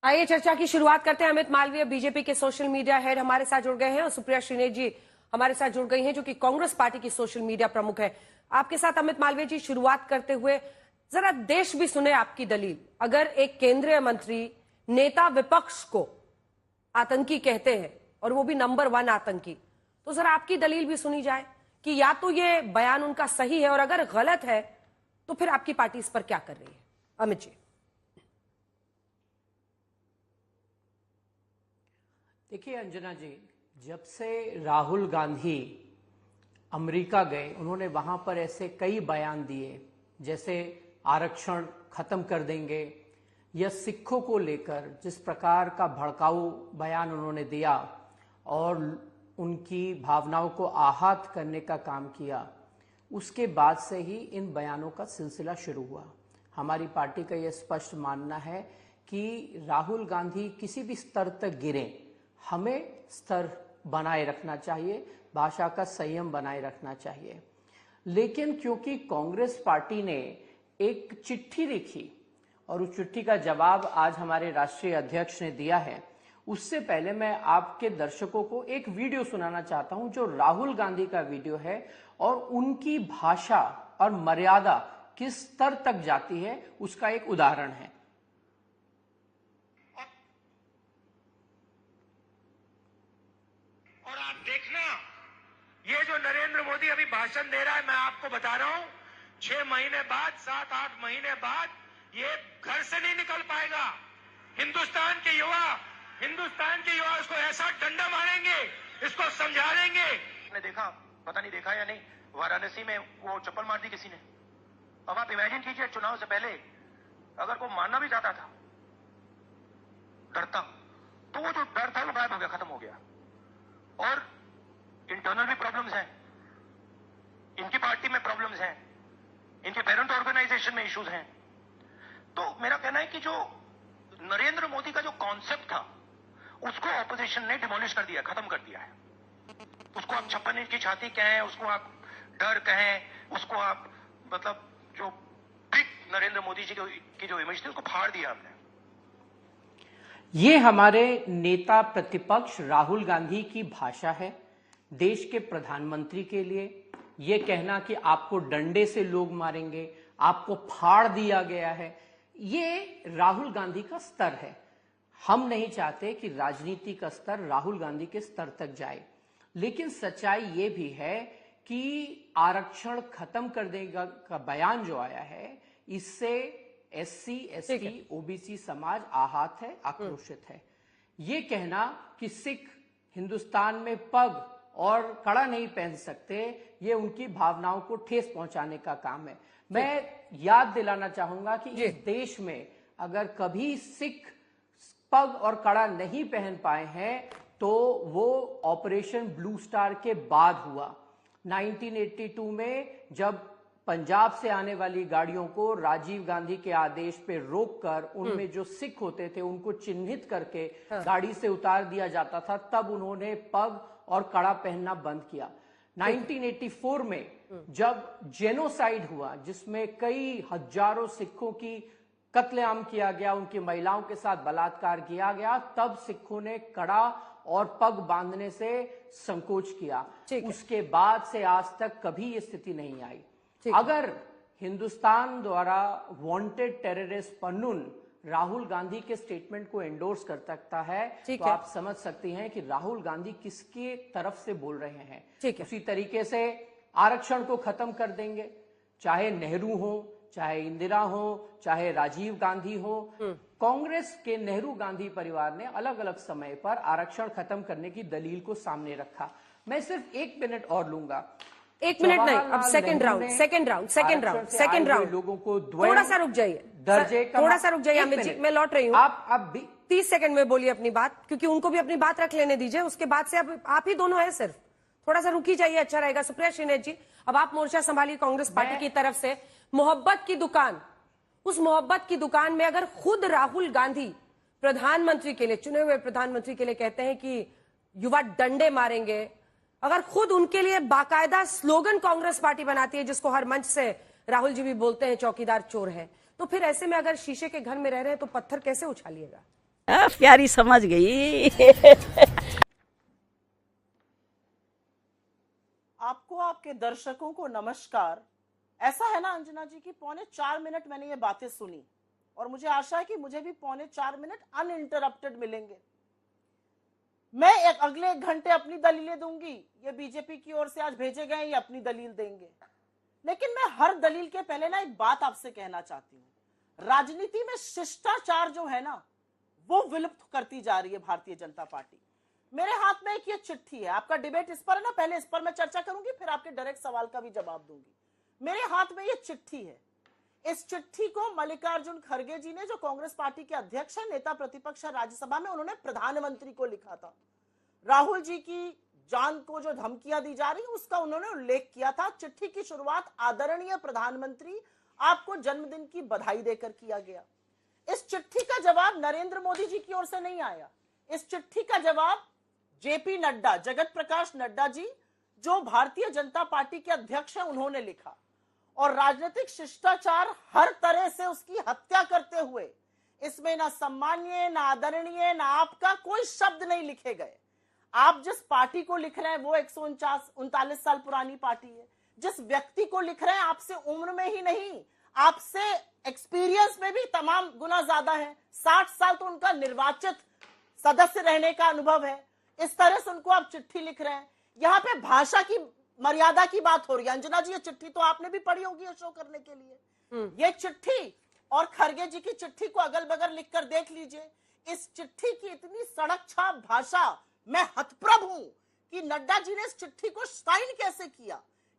आइए चर्चा की शुरुआत करते हैं। अमित मालवीय बीजेपी के सोशल मीडिया हेड हमारे साथ जुड़ गए हैं और सुप्रिया श्रीनेत जी हमारे साथ जुड़ गई हैं जो कि कांग्रेस पार्टी की सोशल मीडिया प्रमुख है। आपके साथ अमित मालवीय जी, शुरुआत करते हुए जरा देश भी सुने आपकी दलील। अगर एक केंद्रीय मंत्री नेता विपक्ष को आतंकी कहते हैं और वो भी नंबर 1 आतंकी, तो जरा आपकी दलील भी सुनी जाए कि या तो ये बयान उनका सही है और अगर गलत है तो फिर आपकी पार्टी इस पर क्या कर रही है। अमित जी। देखिए अंजना जी, जब से राहुल गांधी अमेरिका गए उन्होंने वहां पर ऐसे कई बयान दिए, जैसे आरक्षण खत्म कर देंगे या सिखों को लेकर जिस प्रकार का भड़काऊ बयान उन्होंने दिया और उनकी भावनाओं को आहत करने का काम किया, उसके बाद से ही इन बयानों का सिलसिला शुरू हुआ। हमारी पार्टी का यह स्पष्ट मानना है कि राहुल गांधी किसी भी स्तर तक गिरे, हमें स्तर बनाए रखना चाहिए, भाषा का संयम बनाए रखना चाहिए। लेकिन क्योंकि कांग्रेस पार्टी ने एक चिट्ठी लिखी और उस चिट्ठी का जवाब आज हमारे राष्ट्रीय अध्यक्ष ने दिया है, उससे पहले मैं आपके दर्शकों को एक वीडियो सुनाना चाहता हूं जो राहुल गांधी का वीडियो है और उनकी भाषा और मर्यादा किस स्तर तक जाती है उसका एक उदाहरण है। और आप देखना, ये जो नरेंद्र मोदी अभी भाषण दे रहा है, मैं आपको बता रहा हूं 6 महीने बाद, 7-8 महीने बाद ये घर से नहीं निकल पाएगा। हिंदुस्तान के युवा इसको ऐसा डंडा मारेंगे, इसको समझा देंगे। आपने देखा, पता नहीं देखा या नहीं, वाराणसी में वो चप्पल मार दी किसी ने। अब आप इमेजिन कीजिए, चुनाव से पहले अगर कोई मारना भी चाहता था डरता, तो वो जो डर था वो गायब हो गया, खत्म हो गया। और इंटरनल भी प्रॉब्लम्स हैं, इनकी पार्टी में प्रॉब्लम्स हैं, इनके पेरेंट ऑर्गेनाइजेशन में इश्यूज हैं। तो मेरा कहना है कि जो नरेंद्र मोदी का जो कॉन्सेप्ट था उसको ऑपोजिशन ने डिमोलिश कर दिया, खत्म कर दिया है। उसको आप 56 इंच की छाती कहें, उसको आप डर कहें, उसको आप मतलब जो बिग नरेंद्र मोदी जी की जो इमेज थी उसको फाड़ दिया हमने। ये हमारे नेता प्रतिपक्ष राहुल गांधी की भाषा है देश के प्रधानमंत्री के लिए। ये कहना कि आपको डंडे से लोग मारेंगे, आपको फाड़ दिया गया है, ये राहुल गांधी का स्तर है। हम नहीं चाहते कि राजनीति का स्तर राहुल गांधी के स्तर तक जाए, लेकिन सच्चाई ये भी है कि आरक्षण खत्म कर देगा का बयान जो आया है, इससे SC, ST, OBC समाज आहत है, आक्रोशित है। ये कहना कि सिख हिंदुस्तान में पग और कड़ा नहीं पहन सकते, ये उनकी भावनाओं को ठेस पहुंचाने का काम है। मैं याद दिलाना चाहूंगा कि इस देश में अगर कभी सिख पग और कड़ा नहीं पहन पाए हैं तो वो ऑपरेशन ब्लू स्टार के बाद हुआ। 1982 में जब पंजाब से आने वाली गाड़ियों को राजीव गांधी के आदेश पे रोककर उनमें जो सिख होते थे उनको चिन्हित करके गाड़ी से उतार दिया जाता था, तब उन्होंने पग और कड़ा पहनना बंद किया। 1984 में जब जेनोसाइड हुआ, जिसमें कई हजारों सिखों की कत्लेआम किया गया, उनकी महिलाओं के साथ बलात्कार किया गया, तब सिखों ने कड़ा और पग बांधने से संकोच किया। उसके बाद से आज तक कभी ये स्थिति नहीं आई। अगर हिंदुस्तान द्वारा वांटेड टेररिस्ट पन्नून राहुल गांधी के स्टेटमेंट को एंडोर्स कर सकता है तो आप समझ सकती हैं कि राहुल गांधी किसके तरफ से बोल रहे हैं। उसी तरीके से आरक्षण को खत्म कर देंगे, चाहे नेहरू हो, चाहे इंदिरा हो, चाहे राजीव गांधी हो। कांग्रेस के नेहरू गांधी परिवार ने अलग अलग समय पर आरक्षण खत्म करने की दलील को सामने रखा। मैं सिर्फ 1 मिनट और लूंगा। 1 मिनट नहीं, अब सेकंड राउंड लोगों को थोड़ा सा रुक जाइए, थोड़ा सा रुक जाइए अमित जी, मैं लौट रही हूँ। आप 30 सेकंड में बोलिए अपनी बात, क्योंकि उनको भी अपनी बात रख लेने दीजिए। उसके बाद से अब आप ही दोनों है, सिर्फ थोड़ा सा रुकी जाइए, अच्छा रहेगा। सुप्रिया श्रीनेत जी, अब आप मोर्चा संभालिए कांग्रेस पार्टी की तरफ से। मोहब्बत की दुकान, उस मोहब्बत की दुकान में अगर खुद राहुल गांधी प्रधानमंत्री के लिए, चुने हुए प्रधानमंत्री के लिए कहते हैं कि युवा डंडे मारेंगे, अगर खुद उनके लिए बाकायदा स्लोगन कांग्रेस पार्टी बनाती है, जिसको हर मंच से राहुल जी भी बोलते हैं चौकीदार चोर है, तो फिर ऐसे में अगर शीशे के घर में रह रहे हैं तो पत्थर कैसे उछालिएगा? प्यारी समझ गई। आपको, आपके दर्शकों को नमस्कार। ऐसा है ना अंजना जी की 3.25 मैंने ये बातें सुनी और मुझे आशा है कि मुझे भी 3.25 अनइंटरप्टेड मिलेंगे। मैं अगले 1 घंटे अपनी दलीलें दूंगी, ये बीजेपी की ओर से आज भेजे गए ये अपनी दलील देंगे, लेकिन मैं हर दलील के पहले ना एक बात आपसे कहना चाहती हूँ। राजनीति में शिष्टाचार जो है ना वो विलुप्त करती जा रही है भारतीय जनता पार्टी। मेरे हाथ में एक ये चिट्ठी है, आपका डिबेट इस पर है ना, पहले इस पर मैं चर्चा करूंगी फिर आपके डायरेक्ट सवाल का भी जवाब दूंगी। मेरे हाथ में ये चिट्ठी है। इस चिट्ठी को मल्लिकार्जुन खड़गे जी ने, जो कांग्रेस पार्टी के अध्यक्ष है, नेता प्रतिपक्ष है राज्यसभा में, उन्होंने प्रधानमंत्री को लिखा था। राहुल जी की जान को जो धमकियां दी जा रही उसका उन्होंने उल्लेख किया था। चिट्ठी की शुरुआत आदरणीय प्रधानमंत्री आपको जन्मदिन की बधाई देकर किया गया। इस चिट्ठी का जवाब नरेंद्र मोदी जी की ओर से नहीं आया। इस चिट्ठी का जवाब जेपी नड्डा, जगत प्रकाश नड्डा जी, जो भारतीय जनता पार्टी के अध्यक्ष हैं, उन्होंने लिखा। और राजनीतिक शिष्टाचार हर तरह से उसकी हत्या करते हुए इसमें ना सम्मानीय, ना आदरणीय, ना आपका कोई शब्द नहीं लिखे गए। आप जिस पार्टी को लिख रहे हैं वो 139 साल पुरानी पार्टी है। जिस व्यक्ति को लिख रहे हैं आपसे उम्र में ही नहीं, आपसे एक्सपीरियंस में भी तमाम गुना ज्यादा है। 60 साल तो उनका निर्वाचित सदस्य रहने का अनुभव है। इस तरह से उनको आप चिट्ठी लिख रहे हैं। यहाँ पे भाषा की मर्यादा की बात हो रही है। अंजना जी, ये चिट्ठी तो आपने भी पढ़ी होगी शो करने के लिए। ये चिट्ठी और खड़गे जी की चिट्ठी को अगल बगल लिखकर देख लीजिए। इस चिट्ठी की इतनी सड़क छाप भाषा, मैं हतप्रभ हूं कि नड्डा जी ने इस चिट्ठी को साइन कैसे किया।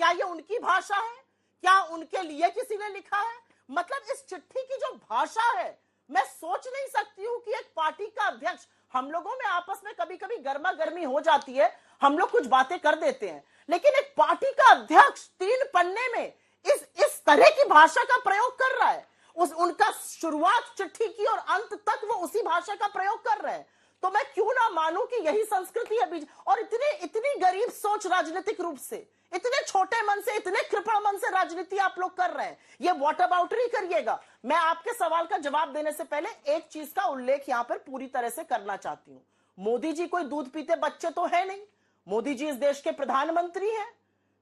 क्या ये उनकी भाषा है? क्या उनके लिए किसी ने लिखा है? मतलब इस चिट्ठी की जो भाषा है, मैं सोच नहीं सकती हूं कि एक पार्टी का अध्यक्ष, हम लोगों में आपस में कभी कभी गर्मा गर्मी हो जाती है, हम लोग कुछ बातें कर देते हैं, लेकिन एक पार्टी का अध्यक्ष 3 पन्ने में इस तरह की भाषा का प्रयोग कर रहा है। उनका शुरुआत चिट्ठी की और अंत तक वो उसी भाषा का प्रयोग कर रहे हैं। तो मैं क्यों ना मानूं कि यही संस्कृति है। और इतनी गरीब सोच राजनीतिक रूप से, इतने छोटे मन से, इतने कृपण मन से राजनीति आप लोग कर रहे हैं। ये वॉट अबाउटरी करिएगा। मैं आपके सवाल का जवाब देने से पहले एक चीज का उल्लेख यहां पर पूरी तरह से करना चाहती हूं। मोदी जी कोई दूध पीते बच्चे तो है नहीं। मोदी जी इस देश के प्रधानमंत्री हैं।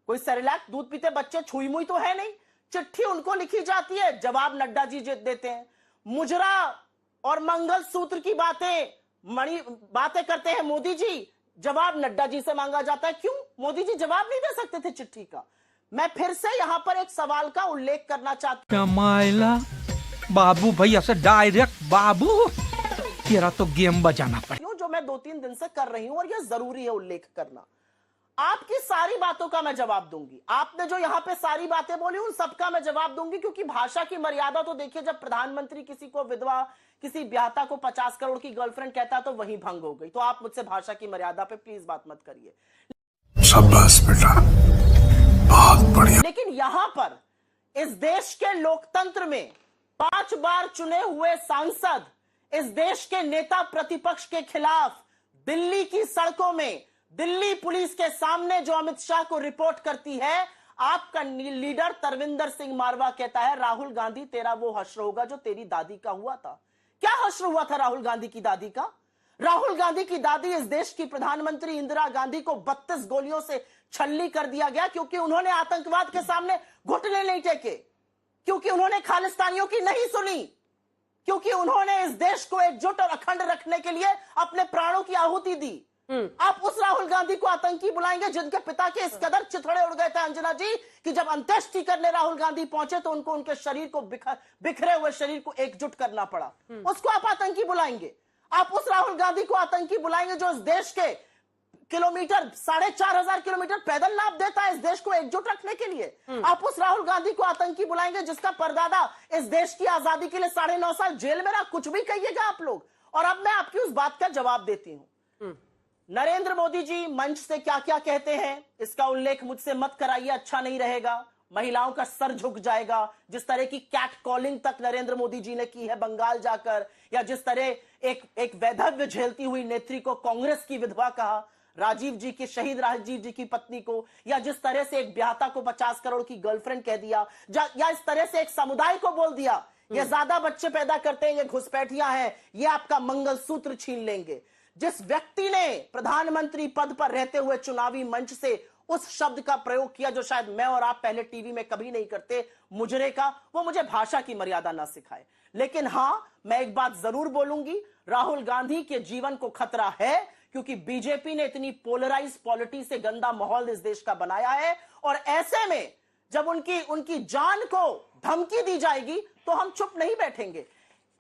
कोई सेरेलैक दूध पीते बच्चे छुई मुई तो है नहीं। चिट्ठी उनको लिखी जाती है, जवाब नड्डा जी देते हैं। मुजरा और मंगल सूत्र की बातें करते हैं मोदी जी, जवाब नड्डा जी से मांगा जाता है। क्यों? मोदी जी जवाब नहीं दे सकते थे चिट्ठी का। मैं फिर से यहां पर एक सवाल का उल्लेख करना चाहती हूं। बाबू भैया से डायरेक्ट बाबू, तेरा तो गेम बजाना पड़ेगा, जो मैं 2-3 दिन से कर रही हूं, और यह जरूरी है उल्लेख करना। आपकी सारी बातों का मैं जवाब दूंगी। आपने जो यहां पे सारी बातें बोली उन सबका मैं जवाब दूंगी, क्योंकि भाषा की मर्यादा तो देखिए, जब प्रधानमंत्री किसी को विधवा, किसी ब्याहता को 50 करोड़ की गर्लफ्रेंड कहता तो वहीं भंग हो गई। तो आप मुझसे भाषा की मर्यादा पे प्लीज बात मत करिए। शाबाश बेटा, बहुत बढ़िया। लेकिन यहां पर इस देश के लोकतंत्र में 5 बार चुने हुए सांसद इस देश के नेता प्रतिपक्ष के खिलाफ दिल्ली की सड़कों में, दिल्ली पुलिस के सामने जो अमित शाह को रिपोर्ट करती है, आपका लीडर तरविंदर सिंह मारवा कहता है, राहुल गांधी तेरा वो हश्र होगा जो तेरी दादी का हुआ था। क्या हश्र हुआ था राहुल गांधी की दादी का? राहुल गांधी की दादी इस देश की प्रधानमंत्री इंदिरा गांधी को 32 गोलियों से छल्ली कर दिया गया, क्योंकि उन्होंने आतंकवाद के सामने घुटने नहीं टेके, क्योंकि उन्होंने खालिस्तानियों की नहीं सुनी, क्योंकि उन्होंने इस देश को एकजुट और अखंड रखने के लिए अपने प्राणों की आहुति दी। आप उस राहुल गांधी को आतंकी बुलाएंगे जिनके पिता के इस कदर चिथड़े उड़ गए थे अंजना जी, कि जब अंत्येष्टि करने राहुल गांधी पहुंचे तो उनको उनके शरीर को बिखरे हुए शरीर को एकजुट करना पड़ा। उसको आप आतंकी बुलाएंगे? आप उस राहुल गांधी को आतंकी बुलाएंगे जो इस देश के किलोमीटर, 4500 किलोमीटर पैदल नाप देता है इस देश को एकजुट रखने के लिए? आप उस राहुल गांधी को आतंकी बुलाएंगे जिसका परदादा इस देश की आजादी के लिए 9.5 साल जेल में रहा? कुछ भी कहिएगा आप लोग। और अब मैं आपकी उस बात का जवाब देती हूं। नरेंद्र मोदी जी मंच से क्या क्या कहते हैं, इसका उल्लेख मुझसे मत कराइए, अच्छा नहीं रहेगा। महिलाओं का सर झुक जाएगा। जिस तरह की कैट कॉलिंग तक नरेंद्र मोदी जी ने की है बंगाल जाकर, या जिस तरह एक वैधव्य झेलती हुई नेत्री को कांग्रेस की विधवा कहा, राजीव जी की, शहीद राजीव जी की पत्नी को, या जिस तरह से एक ब्याहता को 50 करोड़ की गर्लफ्रेंड कह दिया, या इस तरह से एक समुदाय को बोल दिया ये ज्यादा बच्चे पैदा करते हैं, ये घुसपैठियां हैं, ये आपका मंगलसूत्र छीन लेंगे। जिस व्यक्ति ने प्रधानमंत्री पद पर रहते हुए चुनावी मंच से उस शब्द का प्रयोग किया जो शायद मैं और आप पहले टीवी में कभी नहीं करते, मुजरे का, वो मुझे भाषा की मर्यादा ना सिखाए। लेकिन हां, मैं एक बात जरूर बोलूंगी, राहुल गांधी के जीवन को खतरा है, क्योंकि बीजेपी ने इतनी पोलराइज पॉलिटी से गंदा माहौल इस देश का बनाया है। और ऐसे में जब उनकी जान को धमकी दी जाएगी तो हम चुप नहीं बैठेंगे।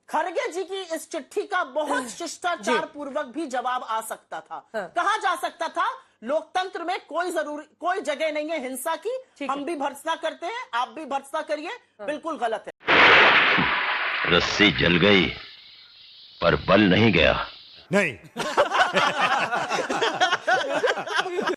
खरगे जी की इस चिट्ठी का बहुत शिष्टाचार पूर्वक भी जवाब आ सकता था। कहा जा सकता था, लोकतंत्र में कोई जगह नहीं है हिंसा की, हम भी भर्त्सना करते हैं, आप भी भर्त्सना करिए, बिल्कुल गलत है। रस्सी जल गई पर बल नहीं गया। नहीं